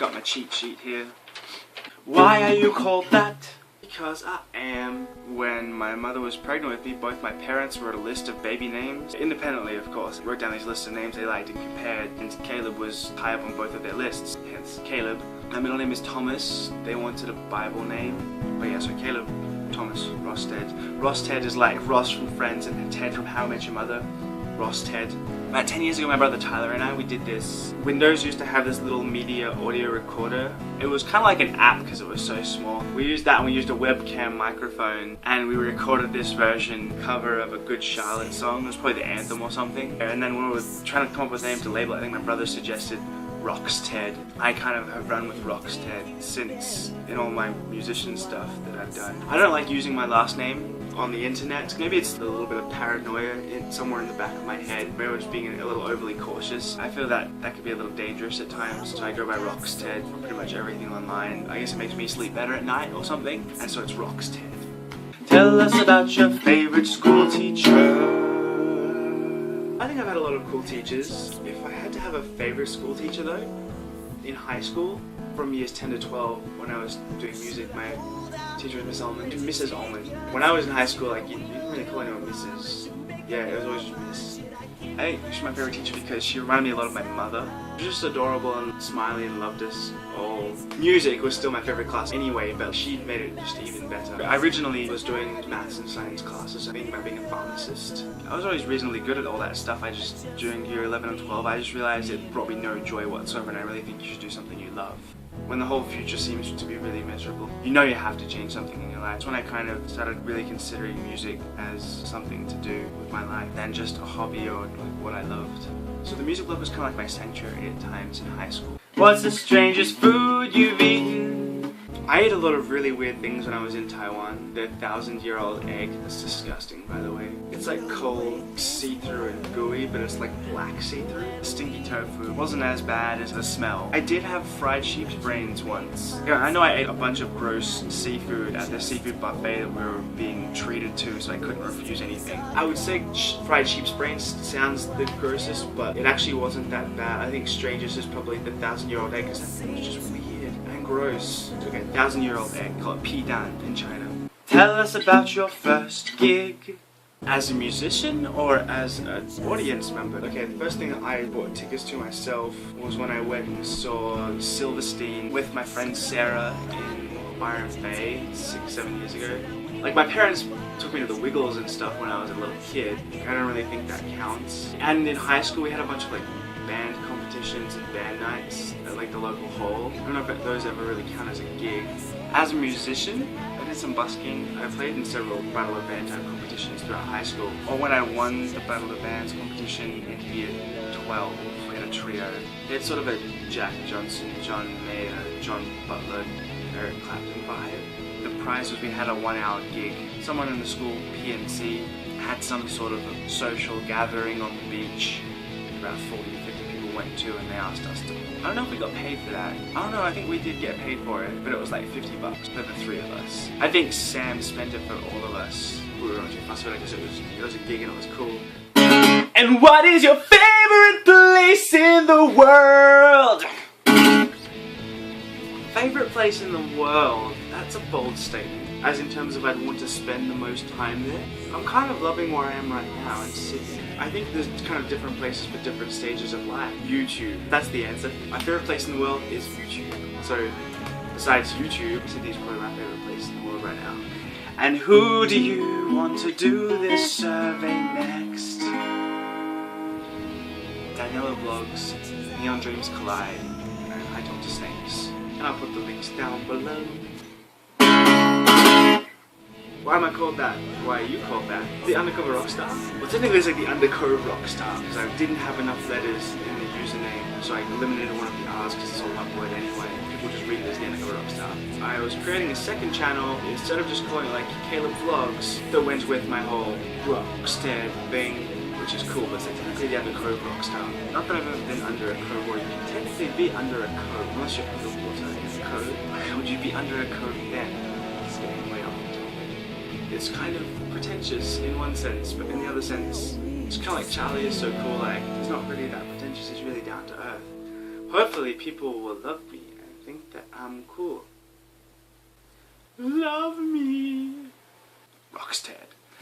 got my cheat sheet here. Why are you called that? Because I am. When my mother was pregnant with me, both my parents wrote a list of baby names, independently of course. Wrote down these lists of names they liked and compared, and Caleb was high up on both of their lists, hence Caleb. My middle name is Thomas. They wanted a Bible name, but yeah, so Caleb, Thomas, Rockstedt. Rockstedt is like Ross from Friends and Ted from How I Met Your Mother. Rockstedt. About 10 years ago, my brother Tyler and I, we did this. Windows used to have this little media audio recorder. It was kind of like an app because it was so small. We used that and we used a webcam microphone, and we recorded this version cover of a Good Charlotte song. It was probably the anthem or something. And then when we were trying to come up with a name to label it, I think my brother suggested Rockstedt. I kind of have run with Rockstedt since in all my musician stuff that I've done. I don't like using my last name on the internet. Maybe it's a little bit of paranoia somewhere in the back of my head. Maybe I'm just being a little overly cautious. I feel that could be a little dangerous at times. So I go by Rockstedt for pretty much everything online. I guess it makes me sleep better at night or something. And so it's Rockstedt. Tell us about your favorite school teacher. I think I've had a lot of cool teachers. If I had to have a favorite school teacher though, in high school, from years 10 to 12, when I was doing music, my teacher was Mrs. Almond. When I was in high school, like, you didn't really call anyone Mrs. Yeah, it was always just Miss. I think she's my favorite teacher because she reminded me a lot of my mother. She was just adorable and smiley and loved us all. Music was still my favorite class anyway, but she made it just even better. I originally was doing maths and science classes, I think about being a pharmacist. I was always reasonably good at all that stuff. During year 11 and 12, I just realized it brought me no joy whatsoever, and I really think you should do something you love. When the whole future seems to be really miserable, you know you have to change something in your life. That's when I kind of started really considering music as something to do with my life than just a hobby or like what I loved. So the music love was kind of like my sanctuary at times in high school. What's the strangest food you've eaten? I ate a lot of really weird things when I was in Taiwan. The 1,000-year-old egg, that's disgusting by the way. It's like cold, see-through and gooey, but it's like black see-through. Stinky tofu wasn't as bad as the smell. I did have fried sheep's brains once. Yeah, I know I ate a bunch of gross seafood at the seafood buffet that we were being treated to, so I couldn't refuse anything. I would say fried sheep's brains sounds the grossest, but it actually wasn't that bad. I think strangest is probably the 1,000-year-old egg, because that thing was just weird and gross. Okay, 1,000-year-old egg, call it pidan in China. Tell us about your first gig. As a musician or as an audience member? Okay, the first thing that I bought tickets to myself was when I went and saw Silverstein with my friend Sarah in Byron Bay 6-7 years ago. Like, my parents took me to the Wiggles and stuff when I was a little kid. I don't really think that counts. And in high school we had a bunch of like band competitions and band nights at like the local hall. I don't know if those ever really count as a gig. As a musician, I did some busking. I played in several Battle of Band type competitions throughout high school. Or when I won the Battle of Bands competition in year 12 in a trio. They had sort of a Jack Johnson, John Mayer, John Butler, Eric Clapton vibe. The prize was we had a 1-hour gig. Someone in the school PNC had some sort of a social gathering on the beach. About 40 to 50 people went to, and they asked us to. I don't know if we got paid for that. I don't know, I think we did get paid for it, but it was like $50 for the 3 of us. I think Sam spent it for all of us. We were too fussed about it because it was a gig and it was cool. And what is your favorite place in the world? Favorite place in the world? That's a bold statement. As in terms of I'd want to spend the most time there. I'm kind of loving where I am right now in Sydney. I think there's kind of different places for different stages of life. YouTube, that's the answer. My favorite place in the world is YouTube. So besides YouTube, Sydney's probably my favorite place in the world right now. And who do you want to do this survey next? Daniela Vlogs, Neon Dreams Collide, and I Talk to Snakes. And I'll put the links down below. Why am I called that? Why are you called that? The Undercover Rockstar? Well, technically it's like the Undercover Rockstar, because I didn't have enough letters in the username, so I eliminated one of the R's because it's all one word anyway. People just read it as the Undercover Rockstar. I was creating a second channel, instead of just calling it like Caleb Vlogs, that went with my whole Rockstedt thing, which is cool, but it's like technically the Undercover Rockstar. Not that I've ever been under a code, or you can technically be under a code, unless you're underwater in a code. How would you be under a code then? It's getting way off. It's kind of pretentious in one sense, but in the other sense, it's kind of like Charlie is so cool, like, it's not really that pretentious, it's really down to earth. Hopefully people will love me and think that I'm cool. Love me. Rockstedt.